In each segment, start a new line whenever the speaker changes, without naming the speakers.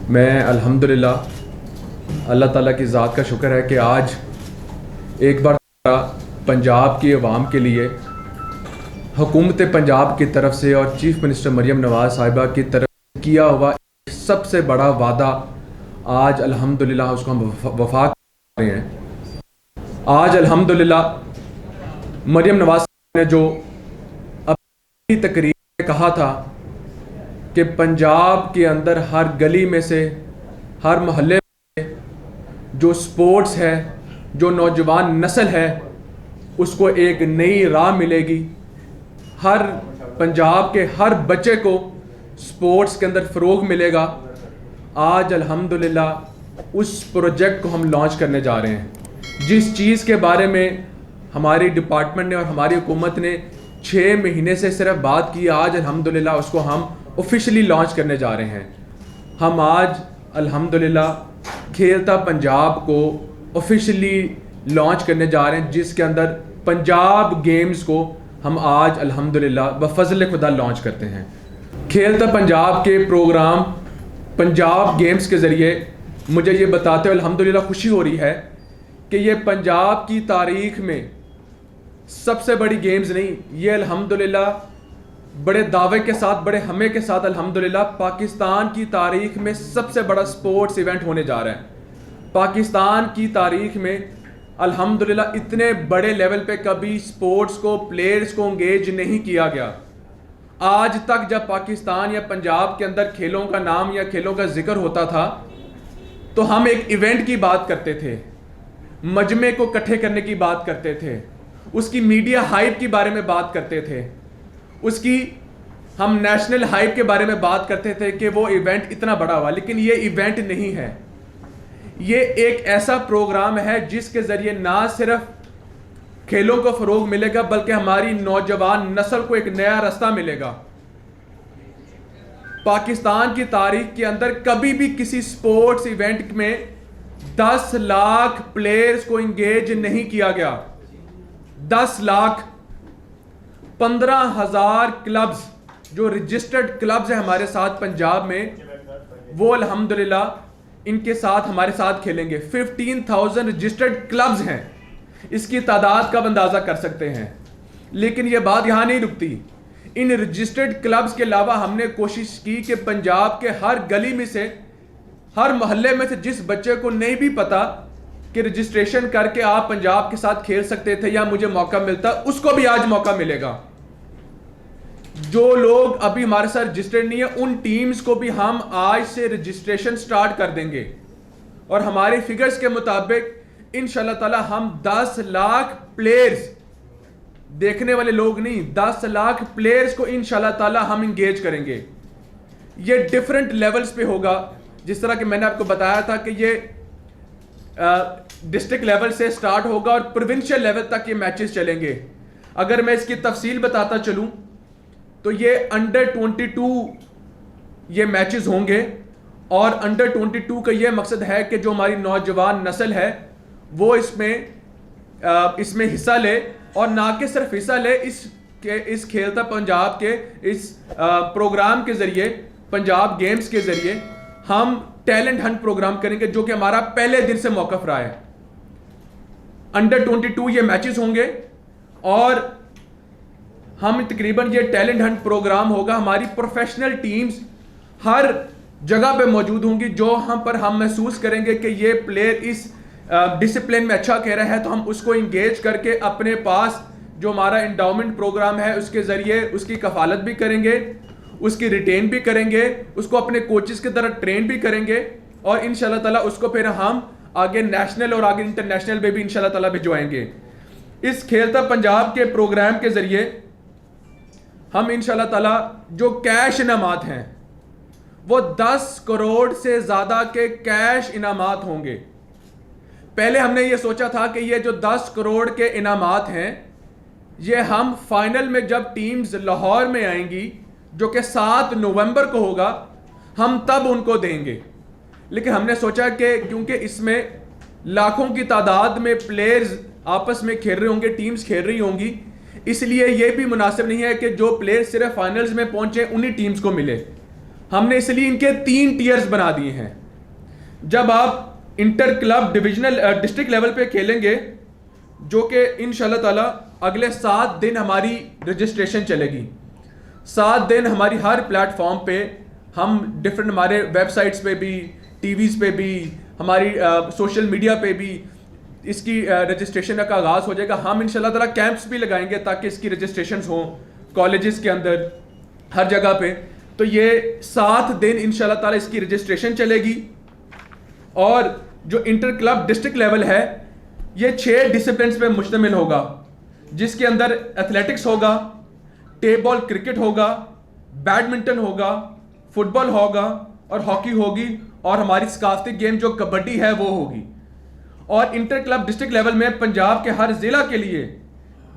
मैं अल्हम्दुलिल्लाह अल्लाह ताला की ज़ात का शुक्र है कि आज एक बार पंजाब की आवाम के लिए हुकूमत पंजाब की तरफ से और चीफ़ मिनिस्टर मरियम नवाज़ साहिबा की तरफ से किया हुआ सबसे बड़ा वादा आज अल्हम्दुलिल्लाह उसको हम वफा कर रहे हैं। आज अल्हम्दुलिल्लाह मरियम नवाज़ साहिबा ने जो अपनी तकरीर में कहा था कि पंजाब के अंदर हर गली में से, हर मोहल्ले में जो स्पोर्ट्स है, जो नौजवान नस्ल है, उसको एक नई राह मिलेगी। हर पंजाब के हर बच्चे को स्पोर्ट्स के अंदर फ़रोग मिलेगा। आज अल्हम्दुलिल्लाह उस प्रोजेक्ट को हम लॉन्च करने जा रहे हैं, जिस चीज़ के बारे में हमारी डिपार्टमेंट ने और हमारी हुकूमत ने 6 महीने से सिर्फ बात की। आज अल्हम्दुलिल्लाह उसको हम ऑफिशियली लॉन्च करने जा रहे हैं। हम आज अल्हम्दुलिल्लाह खेलता पंजाब को ऑफिशियली लॉन्च करने जा रहे हैं, जिसके अंदर पंजाब गेम्स को हम आज अल्हम्दुलिल्लाह बफज़ल खुदा लॉन्च करते हैं। खेलता पंजाब के प्रोग्राम पंजाब गेम्स के ज़रिए मुझे ये बताते हुए अल्हम्दुलिल्लाह खुशी हो रही है कि ये पंजाब की तारीख़ में सबसे बड़ी गेम्स नहीं, ये अल्हम्दुलिल्लाह बड़े दावे के साथ, बड़े हमे के साथ अल्हम्दुलिल्लाह पाकिस्तान की तारीख़ में सबसे बड़ा स्पोर्ट्स इवेंट होने जा रहा है। पाकिस्तान की तारीख़ में अल्हम्दुलिल्लाह इतने बड़े लेवल पे कभी स्पोर्ट्स को, प्लेयर्स को इंगेज नहीं किया गया। आज तक जब पाकिस्तान या पंजाब के अंदर खेलों का नाम या खेलों का जिक्र होता था तो हम एक इवेंट की बात करते थे, मजमे को इकट्ठे करने की बात करते थे, उसकी मीडिया हाइप के बारे में बात करते थे, उसकी हम नेशनल हाइप के बारे में बात करते थे कि वो इवेंट इतना बड़ा हुआ। लेकिन ये इवेंट नहीं है, ये एक ऐसा प्रोग्राम है जिसके ज़रिए ना सिर्फ खेलों को फ़रोग मिलेगा बल्कि हमारी नौजवान नस्ल को एक नया रास्ता मिलेगा। पाकिस्तान की तारीख के अंदर कभी भी किसी स्पोर्ट्स इवेंट में 10 लाख प्लेयर्स को इंगेज नहीं किया गया। 10 लाख 15,000 क्लब्स जो रजिस्टर्ड क्लब्स हैं हमारे साथ पंजाब में, वो अल्हम्दुलिल्लाह इनके साथ हमारे साथ खेलेंगे। 15,000 रजिस्टर्ड क्लब्स हैं, इसकी तादाद का अंदाज़ा कर सकते हैं। लेकिन ये बात यहाँ नहीं रुकती। इन रजिस्टर्ड क्लब्स के अलावा हमने कोशिश की कि पंजाब के हर गली में से, हर मोहल्ले में से जिस बच्चे को नहीं भी पता कि रजिस्ट्रेशन करके आप पंजाब के साथ खेल सकते थे या मुझे मौका मिलता, उसको भी आज मौका मिलेगा। जो लोग अभी हमारे साथ रजिस्टर्ड नहीं है, उन टीम्स को भी हम आज से रजिस्ट्रेशन स्टार्ट कर देंगे और हमारे फिगर्स के मुताबिक इंशाल्लाह ताला हम 10 लाख प्लेयर्स, देखने वाले लोग नहीं, 10 लाख प्लेयर्स को इंशाल्लाह ताला हम इंगेज करेंगे। ये डिफरेंट लेवल्स पे होगा। जिस तरह कि मैंने आपको बताया था कि ये डिस्ट्रिक्ट लेवल से स्टार्ट होगा और प्रोविंशियल लेवल तक ये मैचेस चलेंगे। अगर मैं इसकी तफसील बताता चलूं तो ये अंडर 22 ये मैचेस होंगे और अंडर 22 का ये मकसद है कि जो हमारी नौजवान नस्ल है वो इसमें हिस्सा ले, और ना कि सिर्फ हिस्सा ले, इस खेलता पंजाब के इस प्रोग्राम के ज़रिए, पंजाब गेम्स के ज़रिए हम टैलेंट हंट प्रोग्राम करेंगे, जो कि हमारा पहले दिन से मौक़िफ़ रहा है। अंडर 22 ये मैचेस होंगे और हम तकरीबन ये टैलेंट हंट प्रोग्राम होगा। हमारी प्रोफेशनल टीम्स हर जगह पे मौजूद होंगी, जो हम महसूस करेंगे कि ये प्लेयर इस डिसिप्लिन में अच्छा कह रहा है तो हम उसको इंगेज करके अपने पास जो हमारा इंडाउमेंट प्रोग्राम है उसके ज़रिए उसकी कफ़ालत भी करेंगे, उसकी रिटेन भी करेंगे, उसको अपने कोचेस की तरह ट्रेन भी करेंगे और इंशाल्लाह ताला उसको फिर हम आगे नेशनल और आगे इंटरनेशनल में भी इंशाल्लाह ताला भिजवाएंगे। इस खेलता पंजाब के प्रोग्राम के ज़रिए हम इंशाल्लाह ताला जो कैश इनामात हैं वो 10 करोड़ से ज़्यादा के कैश इनामात होंगे। पहले हमने ये सोचा था कि ये जो 10 करोड़ के इनामात हैं ये हम फाइनल में जब टीम्स लाहौर में आएंगी, जो कि 7 नवंबर को होगा, हम तब उनको देंगे। लेकिन हमने सोचा कि क्योंकि इसमें लाखों की तादाद में प्लेयर्स आपस में खेल रहे होंगे, टीम्स खेल रही होंगी, इसलिए ये भी मुनासिब नहीं है कि जो प्लेयर सिर्फ फाइनल्स में पहुंचे उन्हीं टीम्स को मिले। हमने इसलिए इनके 3 टीयर्स बना दिए हैं। जब आप inter club divisional district level पे खेलेंगे, जो कि इंशाल्लाह ताला अगले 7 दिन हमारी रजिस्ट्रेशन चलेगी। 7 दिन हमारी हर प्लेटफॉर्म पे हम डिफरेंट, हमारे वेबसाइट्स पे भी, टीवीज़ पे भी, हमारी सोशल मीडिया पे भी इसकी रजिस्ट्रेशन का आगाज़ हो जाएगा। हम इंशाल्लाह ताला कैंप्स भी लगाएंगे ताकि इसकी रजिस्ट्रेशन हों कॉलेजेस के अंदर, हर जगह पे। तो ये 7 दिन इंशाल्लाह ताला इसकी रजिस्ट्रेशन चलेगी। और जो इंटर क्लब डिस्ट्रिक्ट लेवल है ये 6 डिसिप्लिन्स पे मुश्तमिल होगा, जिसके अंदर एथलेटिक्स होगा, टेबल क्रिकेट होगा, बैडमिंटन होगा, फुटबॉल होगा और हॉकी होगी, और हमारी सकाफती गेम जो कबड्डी है वो होगी। और इंटर क्लब डिस्ट्रिक्ट लेवल में पंजाब के हर ज़िला के लिए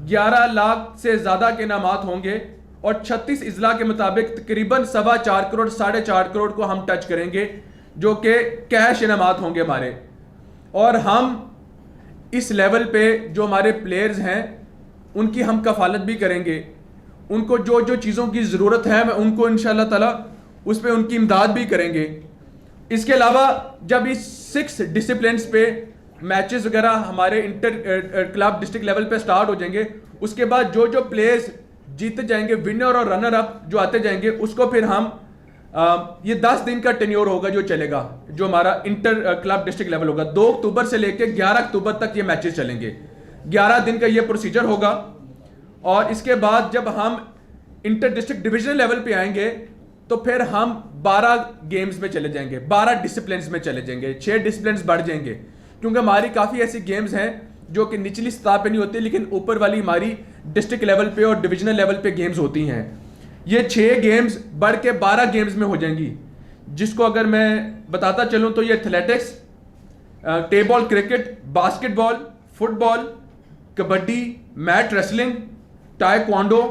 11 लाख से ज़्यादा के इनामात होंगे, और 36 अजला के मुताबिक तकरीबन 4.25 करोड़ 4.5 करोड़ को हम टच करेंगे, जो कि कैश इनामात होंगे हमारे। और हम इस लेवल पे जो हमारे प्लेयर्स हैं उनकी हम कफालत भी करेंगे। उनको जो जो चीज़ों की ज़रूरत है उनको इंशाल्लाह ताला उस पर उनकी इमदाद भी करेंगे। इसके अलावा जब इस 6 डिसिप्लिन्स पे मैचेस वगैरह हमारे इंटर क्लब डिस्ट्रिक्ट लेवल पे स्टार्ट हो जाएंगे, उसके बाद जो जो प्लेयर्स जीते जाएंगे, विनर और रनर अप जो आते जाएंगे, उसको फिर हम ये 10 दिन का टेन्योर होगा जो चलेगा, जो हमारा इंटर क्लब डिस्ट्रिक्ट लेवल होगा। 2 अक्टूबर से लेकर 11 अक्टूबर तक ये मैचेस चलेंगे। 11 दिन का ये प्रोसीजर होगा। और इसके बाद जब हम इंटर डिस्ट्रिक्ट डिविजनल लेवल पे आएंगे तो फिर हम 12 गेम्स में चले जाएंगे, 12 डिसिप्लिन्स में चले जाएंगे, 6 डिसिप्लिन्स बढ़ जाएंगे, क्योंकि हमारी काफ़ी ऐसी गेम्स हैं जो कि निचली सतह पे नहीं होती, लेकिन ऊपर वाली हमारी डिस्ट्रिक्ट लेवल पे और डिविजनल लेवल पे गेम्स होती हैं। ये 6 गेम्स बढ़ के 12 गेम्स में हो जाएंगी, जिसको अगर मैं बताता चलूँ तो ये athletics, table cricket, basketball, football, kabaddi, mat wrestling, taekwondo,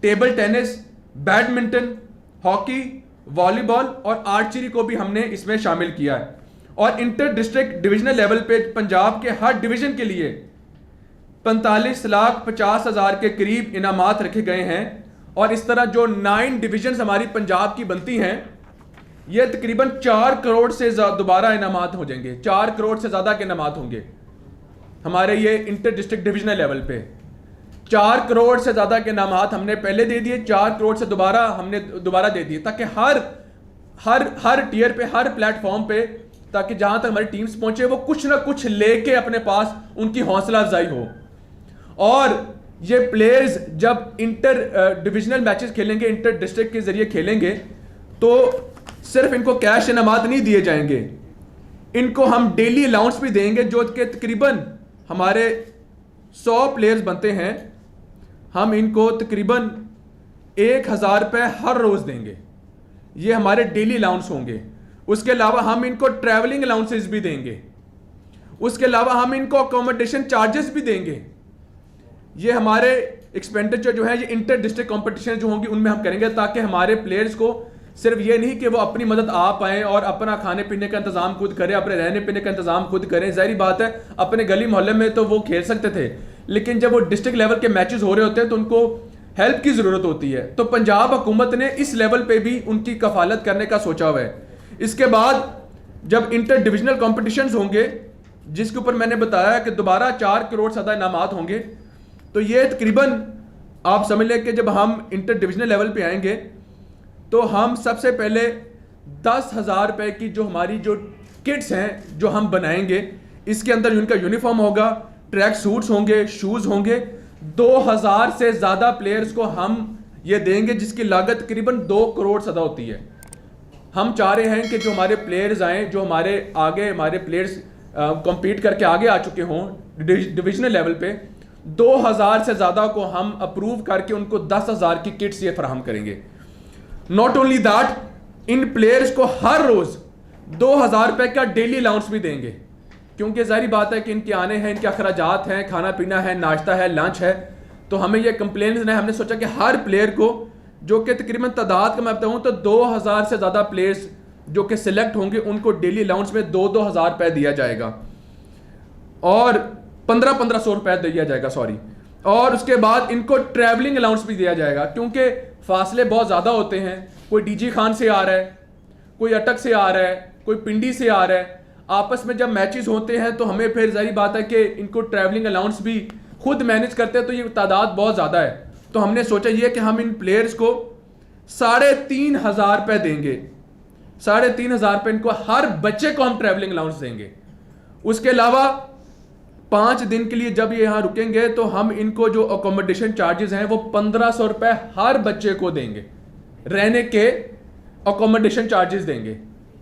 table tennis, badminton, hockey, volleyball और आर्चरी को भी हमने इसमें शामिल किया है। और इंटर डिस्ट्रिक्ट डिविजनल लेवल पे पंजाब के हर डिवीजन के लिए 45,50,000 के करीब इनामात रखे गए हैं। और इस तरह जो 9 डिवीजन हमारी पंजाब की बनती हैं, ये तकरीबन 4 करोड़ से दोबारा इनामात हो जाएंगे। 4 करोड़ से ज़्यादा के इनामात होंगे हमारे ये इंटर डिस्ट्रिक्ट डिविजनल लेवल पे। 4 करोड़ से ज़्यादा के इनामात हमने पहले दे दिए, 4 करोड़ से हमने दोबारा दे दिए, ताकि हर टीयर पे, हर प्लेटफॉर्म पे, ताकि जहां तक हमारी टीम्स पहुंचे वो कुछ ना कुछ लेके अपने पास उनकी हौसला अफजाई हो। और ये प्लेयर्स जब इंटर डिविजनल मैचेस खेलेंगे, इंटर डिस्ट्रिक्ट के जरिए खेलेंगे, तो सिर्फ इनको कैश इनामात नहीं दिए जाएंगे, इनको हम डेली अलाउंस भी देंगे, जो कि तकरीबन हमारे 100 प्लेयर्स बनते हैं, हम इनको तकरीबन 1,000 रुपये हर रोज़ देंगे। ये हमारे डेली अलाउंस होंगे। उसके अलावा हम इनको ट्रैवलिंग अलाउंसेस भी देंगे। उसके अलावा हम इनको अकोमोडेशन चार्जेस भी देंगे। ये हमारे एक्सपेंडिचर जो है ये इंटर डिस्ट्रिक्ट कॉम्पिटिशन जो होंगी उनमें हम करेंगे, ताकि हमारे प्लेयर्स को सिर्फ ये नहीं कि वो अपनी मदद आ पाएँ और अपना खाने पीने का इंतजाम खुद करें, अपने रहने पीने का इंतजाम खुद करें। ज़ाहिर बात है अपने गली मोहल्ले में तो वो खेल सकते थे, लेकिन जब वो डिस्ट्रिक्ट लेवल के मैचेस हो रहे होते हैं तो उनको हेल्प की ज़रूरत होती है। तो पंजाब हुकूमत ने इस लेवल पे भी उनकी कफालत करने का सोचा हुआ है। इसके बाद जब इंटर डिविजनल कॉम्पिटिशन्स होंगे, जिसके ऊपर मैंने बताया कि दोबारा 4 करोड़ से ज़्यादा इनामात होंगे, तो ये तकरीबन आप समझ लें कि जब हम इंटर डिविजनल लेवल पे आएंगे तो हम सबसे पहले 10,000 रुपये की जो हमारी जो किट्स हैं जो हम बनाएंगे, इसके अंदर उनका यूनिफॉर्म होगा, ट्रैक सूट्स होंगे, शूज़ होंगे। 2,000 से ज़्यादा प्लेयर्स को हम ये देंगे, जिसकी लागत तकरीबन 2 करोड़ से ज़्यादा होती है। हम चाह रहे हैं कि जो हमारे प्लेयर्स आएँ, जो हमारे आगे हमारे प्लेयर्स कम्पीट करके आगे आ चुके हों डिविजनल लेवल पे, 2,000 से ज़्यादा को हम अप्रूव करके उनको 10,000 की किट्स ये फराहम करेंगे। Not only that, in players को हर रोज़ 2,000 रुपये का डेली अलाउंस भी देंगे, क्योंकि जाहिर बात है कि इनके आने हैं, इनके अखराजात हैं, खाना पीना है, नाश्ता है, लंच है। तो हमें ये कंप्लेंट्स हैं, हमने सोचा कि हर प्लेयर को, जो कि तकरीबन तादाद का मैं बताऊँ तो 2,000 से ज़्यादा प्लेयर्स जो कि सिलेक्ट होंगे, उनको डेली अलाउंस में 2,000 रुपये दिया जाएगा और 1,500 रुपये दिया जाएगा, सॉरी। और उसके बाद इनको ट्रैवलिंग अलाउंस भी दिया जाएगा, क्योंकि फासले बहुत ज़्यादा होते हैं। कोई डीजी खान से आ रहा है, कोई अटक से आ रहा है, कोई पिंडी से आ रहा है। आपस में जब मैचेस होते हैं तो हमें फिर जाहिर बात है कि इनको ट्रैवलिंग अलाउंस भी खुद मैनेज करते हैं, तो ये तादाद बहुत ज़्यादा है। तो हमने सोचा ये कि हम इन प्लेयर्स को 3,500 रुपये देंगे, 3,500 रुपये इनको हर बच्चे को हम ट्रैवलिंग अलाउंस देंगे। उसके अलावा 5 दिन के लिए जब ये यहाँ रुकेंगे तो हम इनको जो अकोमोडेशन चार्जेस हैं वो 1,500 रुपये हर बच्चे को देंगे, रहने के अकोमोडेशन चार्जेस देंगे,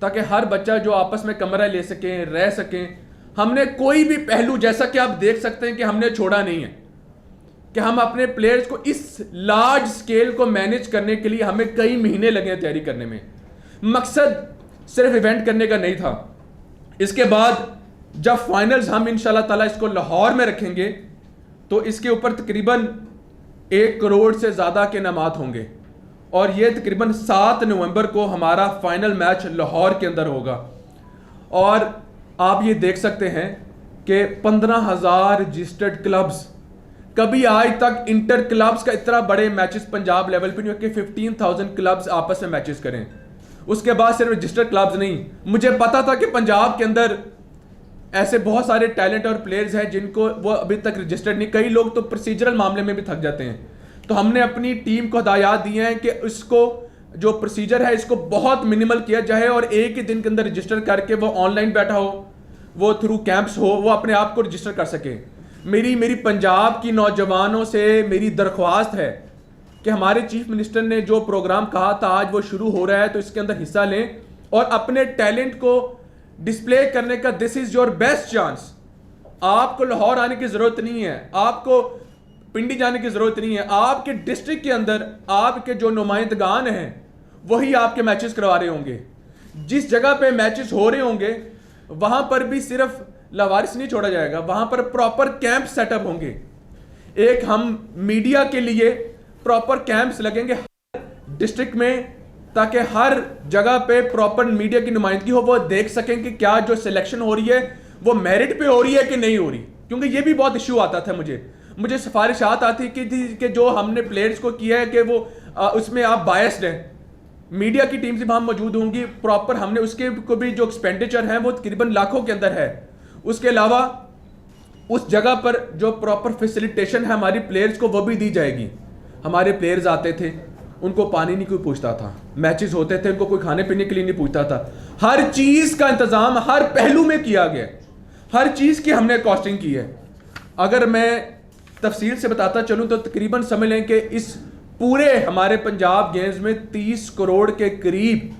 ताकि हर बच्चा जो आपस में कमरा ले सकें, रह सकें। हमने कोई भी पहलू, जैसा कि आप देख सकते हैं कि हमने छोड़ा नहीं है, कि हम अपने प्लेयर्स को इस लार्ज स्केल को मैनेज करने के लिए हमें कई महीने लगे हैं तैयारी करने में। मकसद सिर्फ इवेंट करने का नहीं था। इसके बाद जब फाइनल्स हम इंशाल्लाह ताला इसको लाहौर में रखेंगे तो इसके ऊपर तकरीबन 1 करोड़ से ज़्यादा के इनामात होंगे, और ये तकरीबन 7 नवंबर को हमारा फाइनल मैच लाहौर के अंदर होगा। और आप ये देख सकते हैं कि 15,000 रजिस्टर्ड क्लब्स, कभी आज तक इंटर क्लब्स का इतना बड़े मैचेस पंजाब लेवल पे नहीं हो कि 15,000 क्लब्स आपस में मैचेस करें। उसके बाद सिर्फ रजिस्टर्ड क्लब्स नहीं, मुझे पता था कि पंजाब के अंदर ऐसे बहुत सारे टैलेंट और प्लेयर्स हैं जिनको वो अभी तक रजिस्टर्ड नहीं, कई लोग तो प्रोसीजरल मामले में भी थक जाते हैं। तो हमने अपनी टीम को हदायत दी हैं कि इसको जो प्रोसीजर है इसको बहुत मिनिमल किया जाए, और एक ही दिन के अंदर रजिस्टर करके वो ऑनलाइन बैठा हो, वो थ्रू कैंप्स हो, वो अपने आप को रजिस्टर कर सके। मेरी पंजाब की नौजवानों से मेरी दरख्वास्त है कि हमारे चीफ मिनिस्टर ने जो प्रोग्राम कहा था आज वो शुरू हो रहा है, तो इसके अंदर हिस्सा लें और अपने टैलेंट को डिस्प्ले करने का this is your best chance. आपको लाहौर आने की जरूरत नहीं है, आपको पिंडी जाने की जरूरत नहीं है, आपके डिस्ट्रिक्ट के अंदर आपके जो नुमाइंदगान हैं वही आपके मैचेस करवा रहे होंगे। जिस जगह पे मैचेस हो रहे होंगे वहां पर भी सिर्फ लावारिस नहीं छोड़ा जाएगा, वहां पर प्रॉपर कैंप सेटअप होंगे। एक हम मीडिया के लिए प्रॉपर कैंप्स लगेंगे हर डिस्ट्रिक्ट में, ताकि हर जगह पे प्रॉपर मीडिया की नुमाइंदगी हो, वो देख सकें कि क्या जो सिलेक्शन हो रही है वो मेरिट पे हो रही है कि नहीं हो रही। क्योंकि ये भी बहुत इश्यू आता था, मुझे सिफारिशात आती कि जो हमने प्लेयर्स को किया है कि वो उसमें आप बायस्ड हैं। मीडिया की टीम से वहाँ मौजूद होंगी, प्रॉपर हमने उसके को भी जो एक्सपेंडिचर है वो तकरीबन लाखों के अंदर है। उसके अलावा उस जगह पर जो प्रॉपर फैसिलिटेशन है हमारी प्लेयर्स को वो भी दी जाएगी। हमारे प्लेयर्स आते थे, उनको पानी नहीं कोई पूछता था, मैचेस होते थे उनको कोई खाने पीने के लिए नहीं पूछता था। हर चीज का इंतजाम हर पहलू में किया गया, हर चीज की हमने कॉस्टिंग की है। अगर मैं तफसील से बताता चलूं तो तकरीबन समझ लें कि इस पूरे हमारे पंजाब गेम्स में 30 करोड़ के करीब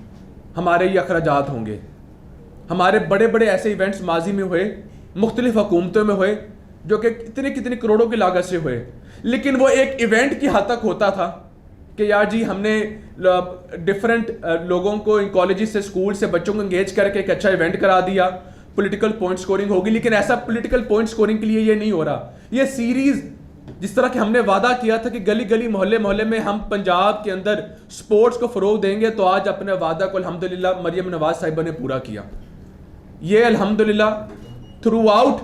हमारे ये अखराजात होंगे। हमारे बड़े बड़े ऐसे इवेंट्स माजी में हुए, मुख्तलिफ हुकूमतों में हुए, जो कि कितने करोड़ों की लागत से हुए, लेकिन वो एक इवेंट की हद तक होता था कि यार जी हमने डिफरेंट लोगों को कॉलेजेस से, स्कूल से बच्चों को एंगेज करके एक अच्छा इवेंट करा दिया, पॉलिटिकल पॉइंट स्कोरिंग होगी। लेकिन ऐसा पॉलिटिकल पॉइंट स्कोरिंग के लिए ये नहीं हो रहा। ये सीरीज जिस तरह कि हमने वादा किया था कि गली गली मोहल्ले मोहल्ले में हम पंजाब के अंदर स्पोर्ट्स को फरोग देंगे, तो आज अपने वादा को अल्हम्दुलिल्लाह मरियम नवाज साहिबा ने पूरा किया। ये अल्हम्दुलिल्लाह थ्रू आउट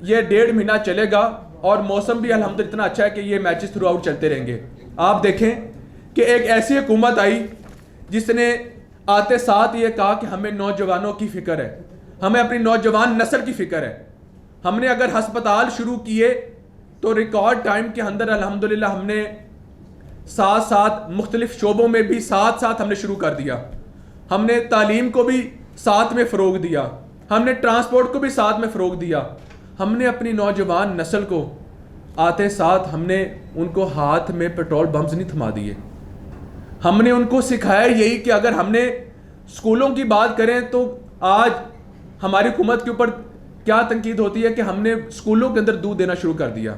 ये 1.5 महीना चलेगा, और मौसम भी अल्हम्दुलिल्लाह इतना अच्छा है कि ये मैचेस थ्रू आउट चलते रहेंगे। आप देखें कि एक ऐसी हुकूमत आई जिसने आते साथ ये कहा कि हमें नौजवानों की फिक्र है, हमें अपनी नौजवान नस्ल की फिक्र है। हमने अगर हस्पताल शुरू किए तो रिकॉर्ड टाइम के अंदर अल्हम्दुलिल्लाह हमने साथ साथ मुख्तलिफ शोबों में भी साथ साथ हमने शुरू कर दिया। हमने तालीम को भी साथ में फ़रोग दिया, हमने ट्रांसपोर्ट को भी साथ में फ़रोग दिया। हमने अपनी नौजवान नस्ल को आते साथ हमने उनको हाथ में पेट्रोल बम्स नहीं थमा दिए। हमने उनको सिखाया यही कि अगर हमने स्कूलों की बात करें तो आज हमारी हुकूमत के ऊपर क्या तनकीद होती है कि हमने स्कूलों के अंदर दूध देना शुरू कर दिया।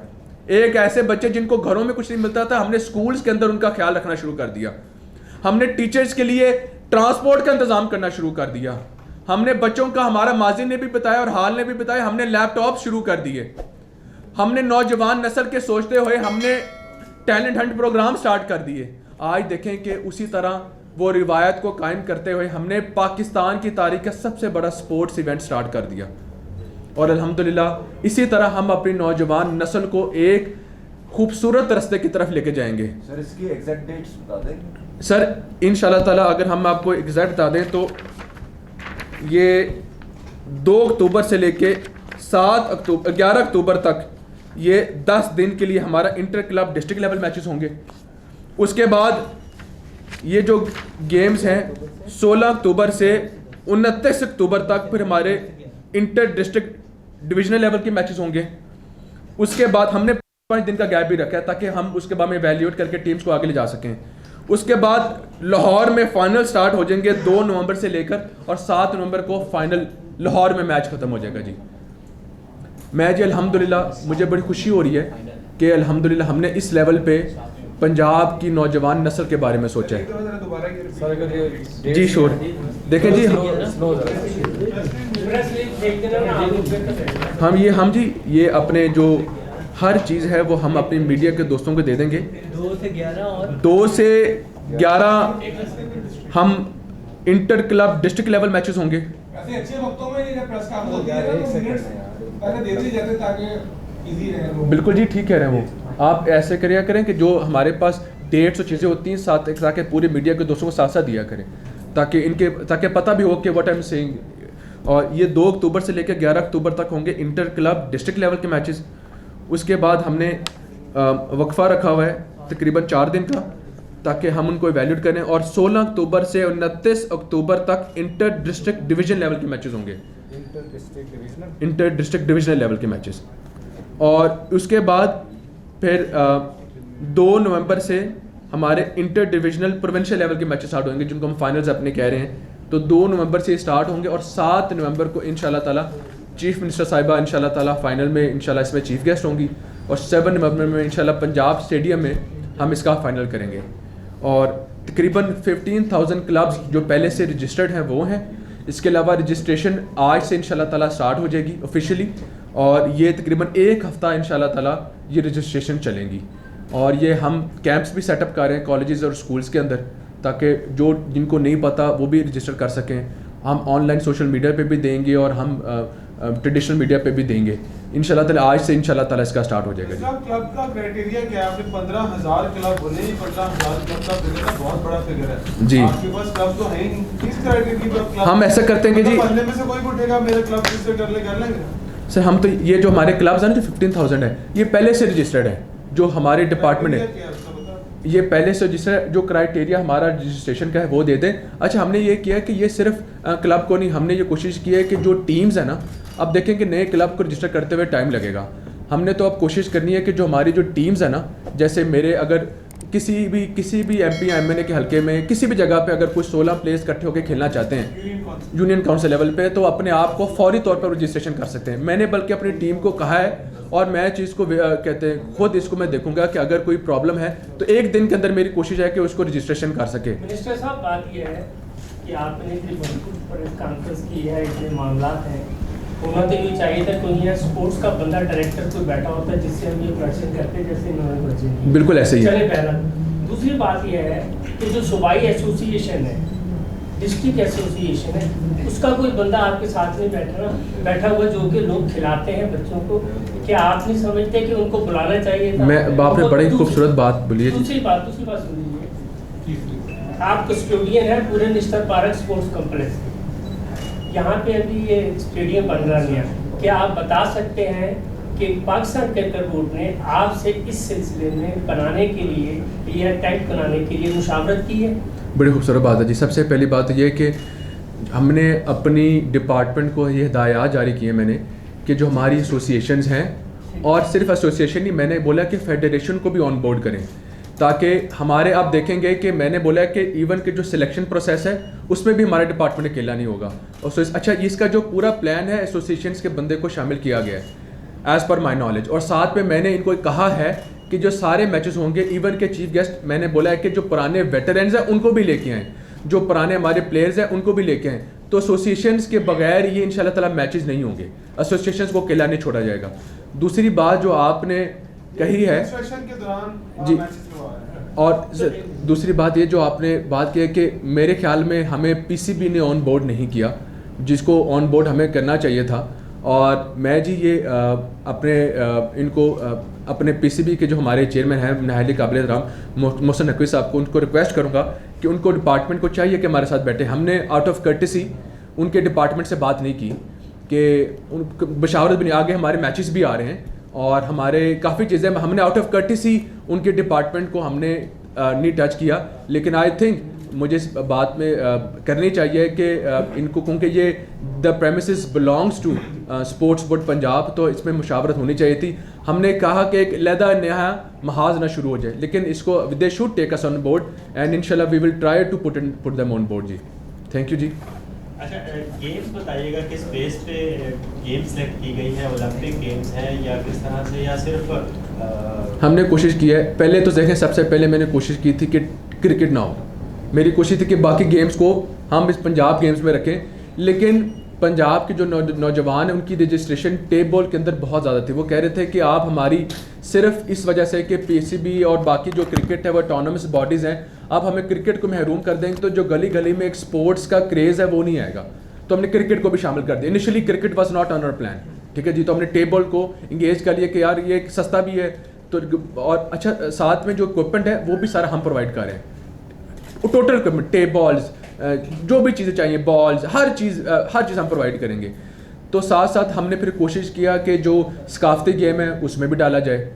एक ऐसे बच्चे जिनको घरों में कुछ नहीं मिलता था, हमने स्कूल्स के अंदर उनका ख्याल रखना शुरू कर दिया। हमने टीचर्स के लिए ट्रांसपोर्ट का इंतजाम करना शुरू कर दिया। हमने बच्चों का, हमारा माजी ने भी बताया और हाल ने भी बताया, हमने लैपटॉप शुरू कर दिए। हमने नौजवान नस्ल के सोचते हुए हमने टैलेंट हंट प्रोग्राम स्टार्ट कर दिए। आज देखें कि उसी तरह वो रिवायत को कायम करते हुए हमने पाकिस्तान की तारीख का सबसे बड़ा स्पोर्ट्स इवेंट स्टार्ट कर दिया, और अल्हम्दुलिल्लाह इसी तरह हम अपनी नौजवान नस्ल को एक खूबसूरत रास्ते की तरफ लेके जाएंगे।
सर इसकी एग्जैक्ट डेट्स बता दें।
सर इंशाल्लाह ताला अगर हम आपको एग्जैक्ट बता दें तो ये 2 अक्टूबर से लेके 11 अक्टूबर तक ये 10 दिन के लिए हमारा inter club district level matches होंगे। उसके बाद ये जो गेम्स हैं 16 अक्टूबर से 29 अक्टूबर तक फिर हमारे इंटर डिस्ट्रिक्ट डिविजनल लेवल के मैचेस होंगे। उसके बाद हमने 5 दिन का गैप भी रखा है ताकि हम उसके बाद में इवैल्यूएट करके टीम्स को आगे ले जा सकें। उसके बाद लाहौर में फाइनल स्टार्ट हो जाएंगे 2 नवंबर से लेकर, और 7 नवंबर को फाइनल लाहौर में मैच खत्म हो जाएगा जी। मैं जी अल्हम्दुलिल्लाह मुझे बड़ी खुशी हो रही है कि अल्हम्दुलिल्लाह हमने इस लेवल पे पंजाब की नौजवान नस्ल के बारे में सोचा है। जी श्योर, देखें जी हम जी ये अपने जो हर चीज़ है वो हम अपनी मीडिया के दोस्तों को दे देंगे। 2 से 11 हम inter club district level matches होंगे।
अच्छे वक्तों में प्रेस काम होती है पहले दे दी जाते ताकि इजी रहे।
बिल्कुल जी ठीक कह रहे हैं वो। आप ऐसे करिया करें कि जो हमारे पास डेट्स और चीज़ें होती हैं साथ ताकि पूरी मीडिया के दोस्तों को साथ साथ दिया करें ताकि पता भी हो कि व्हाट आई एम सेइंग। और ये 2 अक्टूबर से लेकर 11 अक्टूबर तक होंगे इंटर क्लब डिस्ट्रिक्ट लेवल के मैचेस। उसके बाद हमने वक्फा रखा हुआ है तकरीबन 4 दिन का ताकि हम उनको इवैल्यूएट करें। और 16 अक्टूबर से 29 अक्टूबर तक इंटर डिस्ट्रिक्ट डिवीजन लेवल के मैचेस होंगे, इंटर डिस्ट्रिक्ट डिविजनल लेवल के मैचेस। और उसके बाद फिर 2 नवंबर से हमारे इंटर डिविजनल प्रोविंशियल लेवल के मैचेस स्टार्ट होंगे जिनको हम फाइनल्स अपने कह रहे हैं। तो 2 नवंबर से स्टार्ट होंगे और 7 नवंबर को इंशाल्लाह ताला चीफ मिनिस्टर साहिबा इंशाल्लाह ताला फाइनल में इंशाल्लाह इसमें चीफ गेस्ट होंगी। और 7 नवंबर में इंशाल्लाह पंजाब स्टेडियम में हम इसका फाइनल करेंगे। और तकरीबन 15,000 क्लब्स जो पहले से रजिस्टर्ड हैं वो हैं। इसके अलावा रजिस्ट्रेशन आज से इंशाल्लाह ताला स्टार्ट हो जाएगी ऑफिशियली, और ये तकरीबन 1 हफ़्ता इंशाल्लाह ताला ये रजिस्ट्रेशन चलेंगी। और ये हम कैंप्स भी सेटअप कर रहे हैं कॉलेजेस और स्कूल्स के अंदर ताकि जो जिनको नहीं पता वो भी रजिस्टर कर सकें। हम ऑनलाइन सोशल मीडिया पे भी देंगे और हम ट्रेडिशनल मीडिया पे भी देंगे इंशाल्लाह ताला। आज से इंशाल्लाह ताला इसका स्टार्ट हो जाएगा।
सब क्लब का क्राइटेरिया क्या है? आपने 15,000 क्लब बोले, 15,000 क्लब का फिगर है, बहुत बड़ा फिगर है
जी।
आपके पास क्लब तो है ही नहीं, किस क्राइटेरिया पर क्लब?
हम ऐसा करते हैं कि जी
पहले में से कोई उठेगा मेरा क्लब रजिस्टर कर लेंगे
सर। हम तो ये जो हमारे क्लब्स हैं ना जो 15,000 है ये पहले से रजिस्टर्ड है, जो हमारे डिपार्टमेंट है ये पहले से रजिस्टर। जो क्राइटेरिया हमारा रजिस्ट्रेशन का है वो दे दें। अच्छा हमने ये किया कि ये सिर्फ क्लब को नहीं, हमने ये कोशिश की है कि जो टीम्स है ना, अब देखें कि नए क्लब को रजिस्टर करते हुए टाइम लगेगा। हमने तो अब कोशिश करनी है कि जो हमारी जो टीम्स है ना, जैसे मेरे अगर किसी भी MP या MNA के हल्के में किसी भी जगह पे अगर कुछ 16 प्लेयर्स इकट्ठे होकर खेलना चाहते हैं यूनियन काउंसिल लेवल पे, तो अपने आप को फौरी तौर पर रजिस्ट्रेशन कर सकते हैं। मैंने बल्कि अपनी टीम को कहा है और मैं चीज़ को कहते हैं खुद इसको मैं देखूंगा कि अगर कोई प्रॉब्लम है तो 1 दिन के अंदर मेरी कोशिश है कि उसको रजिस्ट्रेशन कर सके।
मिनिस्टर साहब बात यह है कि आपने प्रेस कॉन्फ्रेंस की है, इतने मामला हैं, होना तो ये चाहिए था कोई यहाँ स्पोर्ट्स का बंदा डायरेक्टर कोई बैठा होता है जिससे हम ये क्वेश्चन करते हैं जैसे इन्होंने क्वेश्चन।
बिल्कुल ऐसे ही
चले पहला। दूसरी बात यह है कि जो सूबाई एसोसिएशन है, डिस्ट्रिक्ट एसोसिएशन है, उसका कोई बंदा आपके साथ में बैठा हुआ जो कि लोग खिलाते हैं बच्चों को, क्या आप नहीं समझते कि उनको बुलाना चाहिए था?
मैं आपने बड़ी खूबसूरत बात बोली है।
दूसरी बात सुन लीजिए, आप कस्टोडियन है पूरे निस्तर पार्क स्पोर्ट्स कॉम्प्लेक्स, यहाँ पे अभी ये स्टेडियम बन रहा है, क्या आप बता सकते हैं कि पाकिस्तान क्रिकेट बोर्ड ने आपसे इस सिलसिले में बनाने के लिए या टेंट बनाने के लिए मुशावरत की है?
बड़ी खूबसूरत बात है जी। सबसे पहली बात ये कि हमने अपनी डिपार्टमेंट को ये हिदायत जारी की है मैंने कि जो हमारी एसोसिएशंस हैं, और सिर्फ एसोसिएशन नहीं, मैंने बोला कि फेडरेशन को भी ऑन बोर्ड करें ताकि हमारे आप देखेंगे कि मैंने बोला कि इवन के जो सिलेक्शन प्रोसेस है उसमें भी हमारा डिपार्टमेंट अकेला नहीं होगा। और अच्छा इसका जो पूरा प्लान है एसोसिएशंस के बंदे को शामिल किया गया है एज़ पर माई नॉलेज। और साथ में मैंने इनको कहा है कि जो सारे मैचेस होंगे इवन के चीफ गेस्ट मैंने बोला है कि जो पुराने वेटरन्स हैं उनको भी लेके आएँ, जो पुराने हमारे प्लेयर्स हैं उनको भी लेके आएँ। तो एसोसिएशंस के बगैर ये इंशाल्लाह ताला मैचेस नहीं होंगे, एसोसिएशंस को अकेला नहीं छोड़ा जाएगा। दूसरी बात जो आपने कही है
के दौरान
जी, और दूसरी बात ये जो आपने बात की है कि मेरे ख्याल में हमें PCB ने ऑन बोर्ड नहीं किया जिसको ऑन बोर्ड हमें करना चाहिए था। और मैं जी ये अपने PCB के जो हमारे चेयरमैन हैं नहायली काबिल एहतराम मोहसिन नकवी साहब को उनको रिक्वेस्ट करूँगा कि उनको डिपार्टमेंट को चाहिए कि हमारे साथ बैठे। हमने आउट ऑफ कर्टिसी उनके डिपार्टमेंट से बात नहीं की कि बशावरत भी नहीं, आगे हमारे मैचेस भी आ रहे हैं और हमारे काफ़ी चीज़ें हमने आउट ऑफ कर्टिसी उनके डिपार्टमेंट को हमने नहीं टच किया। लेकिन आई थिंक मुझे इस बात में करनी चाहिए कि इनको, क्योंकि ये the premises belongs to sports board Punjab, तो इसमें मुशावरत होनी चाहिए थी। हमने कहा कि एक लहदा नया महाज ना शुरू हो जाए, लेकिन इसको they should take us on board and इंशाल्लाह we will try to put them on board जी। थैंक यू जी।
अच्छा, गेम्स बताइएगा किस बेस पे गेम्स सेलेक्ट की गई है, ओलंपिक गेम्स हैं या किस तरह से, या सिर्फ
हमने कोशिश की है, पहले तो देखें सबसे पहले मैंने कोशिश की थी कि क्रिकेट ना हो। मेरी कोशिश थी कि बाकी गेम्स को हम इस पंजाब गेम्स में रखें, लेकिन पंजाब के जो नौजवान हैं उनकी रजिस्ट्रेशन टेप बॉल के अंदर बहुत ज़्यादा थी। वो कह रहे थे कि आप हमारी सिर्फ इस वजह से कि पीसीबी और बाकी जो क्रिकेट है वो ऑटोनमस बॉडीज़ हैं, आप हमें क्रिकेट को महरूम कर देंगे तो जो गली गली में एक स्पोर्ट्स का क्रेज़ है वो नहीं आएगा। तो हमने क्रिकेट को भी शामिल कर दिया। Initially cricket was not on our plan, ठीक है जी। तो हमने टेप बॉल को इंगेज कर लिया कि यार ये सस्ता भी है, तो और अच्छा साथ में जो इक्विपमेंट है वो भी सारा हम प्रोवाइड कर रहे हैं। टोटल इक्विपमेंट, टेप बॉल्स, जो भी चीज़ें चाहिए, बॉल्स, हर चीज़ हम प्रोवाइड करेंगे। तो साथ साथ हमने फिर कोशिश किया कि जो सकाफती गेम है उसमें भी डाला जाए,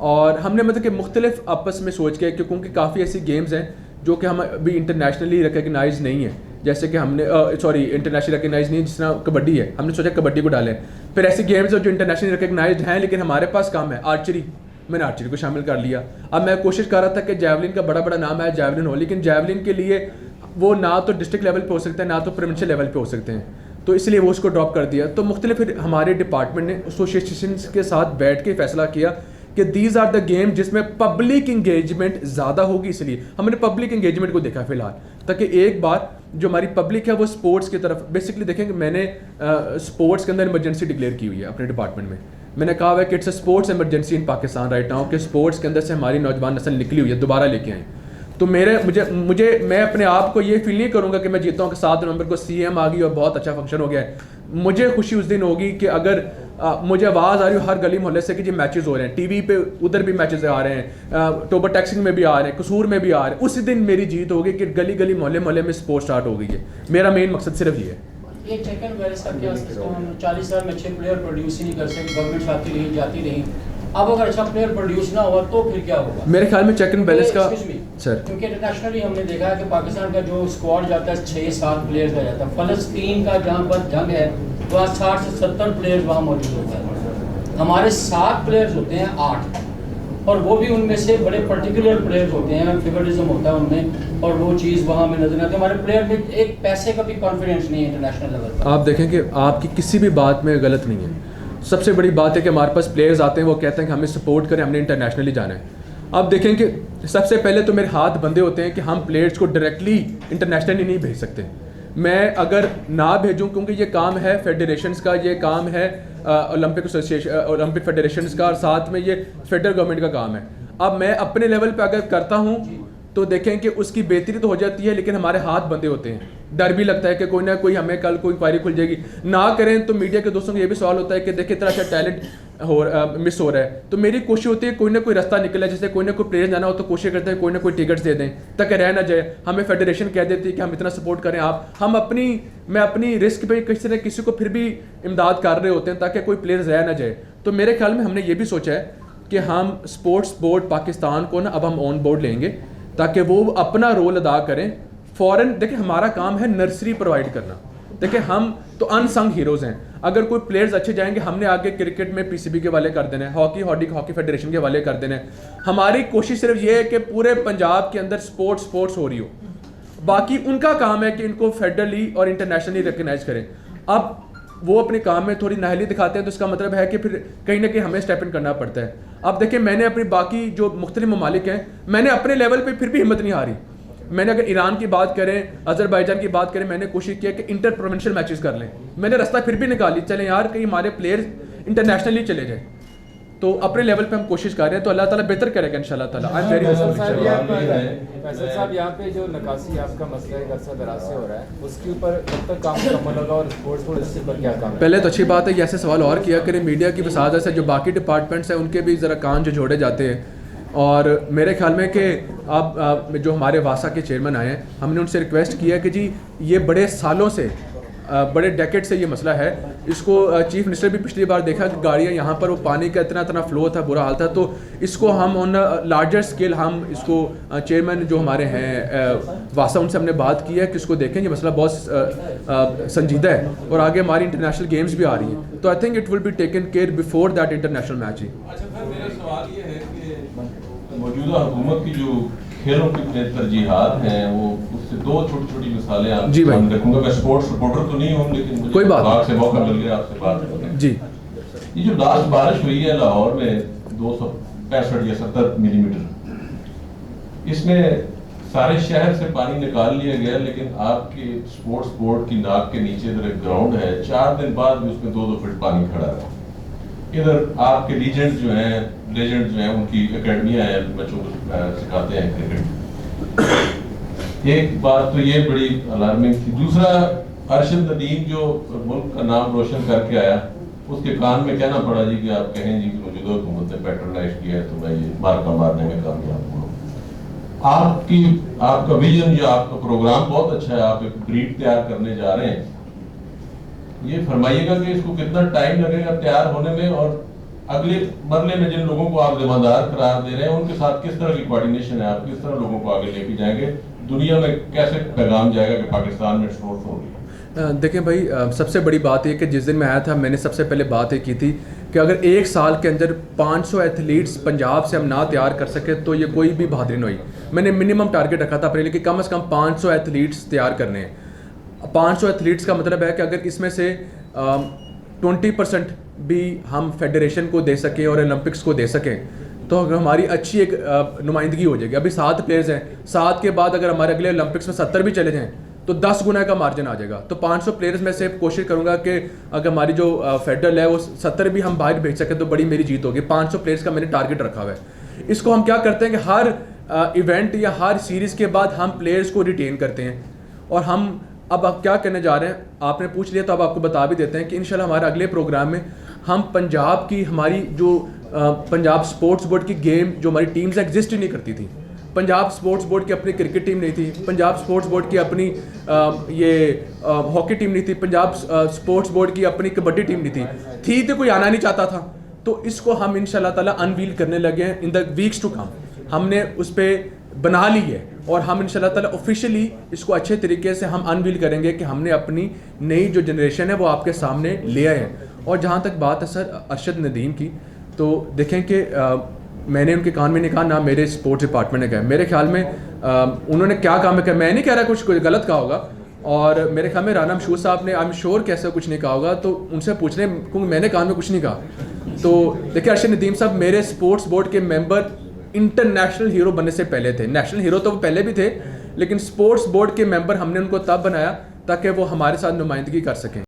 और हमने मतलब कि मुख्तलिफ आपस में सोच के, क्योंकि काफ़ी ऐसी गेम्स हैं जो कि हम अभी इंटरनेशनली रिकगनाइज नहीं है, जैसे कि हमने इंटरनेशनली रिकगनाइज नहीं है, जिस तरह कबड्डी है, हमने सोचा कबड्डी को डालें। फिर ऐसी गेम्स जो इंटरनेशनली रिकगनाइज हैं लेकिन हमारे पास कम है, आर्चरी, मैंने आर्चरी को शामिल कर लिया। अब मैं कोशिश कर रहा था कि जैवलिन का बड़ा नाम है, जैवलिन हो, लेकिन जैवलिन के लिए वो ना तो डिस्ट्रिक्ट लेवल पे हो सकते हैं ना तो प्रोविंशियल लेवल पे हो सकते हैं, तो इसलिए वो उसको ड्रॉप कर दिया। तो मुख्तलिफ हमारे डिपार्टमेंट ने एसोसिएशन के साथ बैठ के फैसला किया कि दीज आर द गेम जिसमें पब्लिक इंगेजमेंट ज़्यादा होगी, इसलिए हमने पब्लिक इंगेजमेंट को देखा फिलहाल, ताकि एक बार जो हमारी पब्लिक है वो स्पोर्ट्स की तरफ बेसिकली देखेंगे। मैंने स्पोर्ट्स के अंदर इमरजेंसी डिक्लेयर की हुई है अपने डिपार्टमेंट में। मैंने कहा हुआ है कि it's a sports emergency in Pakistan right now, कि स्पोर्ट्स के अंदर से हमारी नौजवान नस्ल निकली हुई है, दोबारा लेके आए। तो मैं अपने आप को ये फील नहीं करूँगा कि मैं जीता हूँ कि 7 नवंबर को सीएम आ गई और बहुत अच्छा फंक्शन हो गया है। मुझे खुशी उस दिन होगी कि अगर मुझे आवाज़ आ रही हो हर गली मोहल्ले से कि जी मैचेस हो रहे हैं, टीवी पे उधर भी मैचेस आ रहे हैं, टोबर टैक्सिंग में भी आ रहे हैं, कसूर में भी आ रहे हैं, उसी दिन मेरी जीत होगी कि गली गली मोहल्ले मोहल्ले में स्पोर्ट्स स्टार्ट हो गई है। मेरा मेन मकसद सिर्फ ये है।
ये चेक एंड बैलेंस का क्या सिस्टम, हम 40 साल में अच्छे प्लेयर प्रोड्यूस ही नहीं कर सके, गवर्नमेंट आती रही जाती रही, अब अगर अच्छा प्लेयर प्रोड्यूस ना हुआ तो फिर क्या होगा?
मेरे ख्याल में चेक एंड बैलेंस का सर,
क्योंकि इंटरनेशनली हमने देखा है कि पाकिस्तान का जो स्क्वाड जाता है 6-7 प्लेयर्स का जाता है। फलस्तीन का जहाँ पर जंग है वहाँ 60 से 70 प्लेयर्स वहाँ मौजूद होते हैं, हमारे 7 प्लेयर्स होते हैं 8, और वो भी उनमें से बड़े पर्टिकुलर प्लेयर्स होते हैं, फेवरिज्म होता है उनमें, और वो चीज़ वहाँ में नजर आती है। हमारे प्लेयर में एक पैसे का भी कॉन्फिडेंस नहीं है इंटरनेशनल लेवल पर।
आप देखें कि आपकी किसी भी बात में गलत नहीं है। सबसे बड़ी बात है कि हमारे पास प्लेयर्स आते हैं, वो कहते हैं कि हमें सपोर्ट करें, हमने इंटरनेशनली जाना है। अब देखें कि सबसे पहले तो मेरे हाथ बंधे होते हैं कि हम प्लेयर्स को डायरेक्टली इंटरनेशनली नहीं भेज सकते। मैं अगर ना भेजूं, क्योंकि ये काम है फेडरेशंस का, ये काम है ओलंपिक एसोसिएशन, ओलंपिक फेडरेशंस का, और साथ में ये फेडरल गवर्नमेंट का काम है। अब मैं अपने लेवल पे अगर करता हूं तो देखें कि उसकी बेहतरी तो हो जाती है, लेकिन हमारे हाथ बंधे होते हैं, डर भी लगता है कि कोई ना कोई हमें कल कोई इंक्वायरी खुल जाएगी। ना करें तो मीडिया के दोस्तों को ये भी सवाल होता है कि देखिए इतना अच्छा टैलेंट मिस हो रहा है। तो मेरी कोशिश होती है कोई ना कोई रास्ता निकले, जैसे कोई ना कोई प्लेयर जाना हो तो कोशिश करते हैं कोई ना कोई टिकट्स दे दें ताकि रह ना जाए। हमें फेडरेशन कह देती है कि हम इतना सपोर्ट करें आप, मैं अपनी रिस्क पे किसी न किसी को फिर भी इमदाद कर रहे होते हैं ताकि कोई प्लेयर रह ना जाए। तो मेरे ख्याल में हमने ये भी सोचा है कि हम स्पोर्ट्स बोर्ड पाकिस्तान को ना अब हम ऑन बोर्ड लेंगे ताकि वो अपना रोल अदा करें। फॉरेन देखिए हमारा काम है नर्सरी प्रोवाइड करना। देखिए हम तो अनसंग हीरोज़ हैं, अगर कोई प्लेयर्स अच्छे जाएंगे हमने आगे क्रिकेट में पीसीबी के वाले कर देना है, हॉकी फेडरेशन के वाले कर देना है। हमारी कोशिश सिर्फ ये है कि पूरे पंजाब के अंदर स्पोर्ट्स हो रही हो, बाकी उनका काम है कि इनको फेडरली और इंटरनेशनली रिकगनाइज करें। अब वो अपने काम में थोड़ी नाहली दिखाते हैं तो इसका मतलब है कि फिर कहीं ना कहीं हमें स्टेप इन करना पड़ता है। अब देखिए मैंने अपनी बाकी जो मुख्तलिफ ममालिक हैं, मैंने अपने लेवल पे फिर भी हिम्मत नहीं हारी। मैंने अगर ईरान की बात करें, अजरबैजान की बात करें, मैंने कोशिश किया कि इंटर प्रोविंशियल मैचेस कर लें। मैंने रास्ता फिर भी निकाली, चलें यार कहीं हमारे प्लेयर्स इंटरनेशनली चले जाए। तो अपने लेवल पे हम कोशिश कर रहे हैं, तो अल्लाह ताला बेहतर करेगा इंशाल्लाह ताला। आई एम वेरी
फैसल साहब, यहाँ पे जो नकासी आपका मसला है अरसा दराज से हो रहा है, उसके ऊपर कब तक काम मुकम्मल होगा और स्पोर्ट्स बोर्ड इसके ऊपर क्या काम?
पहले तो अच्छी बात है कि ऐसे सवाल और किया करें, मीडिया की वसादत से जो बाकी डिपार्टमेंट्स हैं उनके भी ज़रा कान जो जोड़े जाते हैं। और मेरे ख्याल में कि अब जो हमारे वासा के चेयरमैन आए हैं, हमने उनसे रिक्वेस्ट किया कि जी ये बड़े सालों से बड़े डेकेड से ये मसला है। इसको चीफ मिनिस्टर भी पिछली बार देखा कि गाड़ियाँ यहाँ पर वो पानी का इतना फ्लो था, बुरा हाल था। तो इसको हम ऑन लार्जर स्केल हम इसको चेयरमैन जो हमारे हैं वासा, उनसे हमने बात की है कि इसको देखें, ये मसला बहुत संजीदा है और आगे हमारी इंटरनेशनल गेम्स भी आ रही हैं। तो I think it will be taken care before that international match ही।
अच्छा सर, मेरा सवाल ये है कि मौजूदा हुकूमत की जो खेलों की तरजीहात हैं, वो उससे दो छोटी छोटी मिसालें आप
जी भाई
देखूंगा। मैं स्पोर्ट्स रिपोर्टर तो नहीं हूँ, लेकिन मुझे
कोई बात
से मौका मिल गया आपसे बात करने
जी।
ये जो लास्ट बारिश हुई है लाहौर में 265 या 70 मिलीमीटर, इसमें सारे शहर से पानी निकाल लिया गया, लेकिन आपके स्पोर्ट्स बोर्ड की नाक के नीचे इधर एक ग्राउंड है, 4 दिन बाद भी उसमें 2-2 फीट पानी खड़ा है। इधर आपके लीजेंड्स जो हैं, लेजेंड्स जो हैं, उनकी एकेडमियां हैं, बच्चों को सिखाते हैं क्रिकेट। एक बात तो ये बड़ी अलार्मिंग थी। दूसरा, अरशद नदीम जो मुल्क का नाम रोशन करके आया, उसके कान में कहना पड़ा जी कि आप कहें जी कि मौजूदा हुकूमत ने पैट्रोनाइज किया है, तो मैं ये मार्का मारने में कामयाब हूँ। आपका विजन या आपका प्रोग्राम बहुत अच्छा है, आप एक ब्रीड तैयार करने जा रहे हैं। ये फरमाइएगा कि इसको कितना टाइम लगेगा तैयार होने में, और अगले मरले में जिन लोगों को आप जिम्मेदार करार दे रहे हैं, उनके साथ किस तरह की कोऑर्डिनेशन है, आप किस तरह लोगों को आगे लेके जाएंगे, दुनिया में कैसे पैगाम जाएगा कि पाकिस्तान में स्पोर्ट्स हो रही है?
देखें भाई, सबसे बड़ी बात ये कि जिस दिन मैं आया था, मैंने सबसे पहले बात ये की थी कि अगर एक साल के अंदर 500 एथलीट्स पंजाब से हम ना तैयार कर सके तो ये कोई भी बहादुरी नहीं हुई। मैंने मिनिमम टारगेट रखा था अपने लिए कि कम से कम 500 एथलीट्स तैयार करने हैं। 500 एथलीट्स का मतलब है कि अगर इसमें से 20% भी हम फेडरेशन को दे सकें और ओलंपिक्स को दे सकें तो हमारी अच्छी एक नुमाइंदगी हो जाएगी। अभी 7 प्लेयर्स हैं, 7 के बाद अगर हमारे अगले ओलंपिक्स में 70 भी चले जाएँ तो 10 गुना का मार्जिन आ जाएगा। तो 500 प्लेयर्स में से कोशिश करूंगा कि अगर हमारी जो फेडरल है वो 70 भी हम बाहर भेज सकें तो बड़ी मेरी जीत होगी। 500 प्लेयर्स का मैंने टारगेट रखा हुआ है। इसको हम क्या करते हैं कि हर इवेंट या हर सीरीज़ के बाद हम प्लेयर्स को रिटेन करते हैं। और हम अब क्या करने जा रहे हैं, आपने पूछ लिया तो अब आपको बता भी देते हैं कि इंशाल्लाह हमारे अगले प्रोग्राम में हम पंजाब की हमारी जो पंजाब स्पोर्ट्स बोर्ड की गेम जो हमारी टीम्स एग्जिस्ट ही नहीं करती थी। पंजाब स्पोर्ट्स बोर्ड की अपनी क्रिकेट टीम नहीं थी, पंजाब स्पोर्ट्स बोर्ड की अपनी हॉकी टीम नहीं थी, पंजाब स्पोर्ट्स बोर्ड की अपनी कबड्डी टीम नहीं थी तो कोई आना नहीं चाहता था। तो इसको हम इंशाल्लाह ताला अनवील करने लगे हैं in the weeks to come. हमने उस पर बना ली है और हम इंशाल्लाह ताला ऑफिशियली इसको अच्छे तरीके से हम अनवील करेंगे कि हमने अपनी नई जो जनरेशन है वो आपके सामने ले आए हैं। और जहाँ तक बात है सर अरशद नदीम की, तो देखें कि मैंने उनके कान में नहीं कहा, ना मेरे स्पोर्ट्स डिपार्टमेंट ने कहा। मेरे ख्याल में उन्होंने क्या काम किया, मैं नहीं कह रहा कुछ गलत कहा होगा, और मेरे ख्याल में राना मशहूर साहब ने आई एम श्योर कैसे कुछ नहीं कहा होगा, तो उनसे पूछ लें क्योंकि मैंने कान में कुछ नहीं कहा। तो देखिए अरशद नदीम साहब मेरे स्पोर्ट्स बोर्ड के मेंबर इंटरनेशनल हीरो बनने से पहले थे। नेशनल हीरो तो वो पहले भी थे, लेकिन स्पोर्ट्स बोर्ड के मेंबर हमने उनको तब बनाया ताकि वो हमारे साथ नुमाइंदगी कर सकें।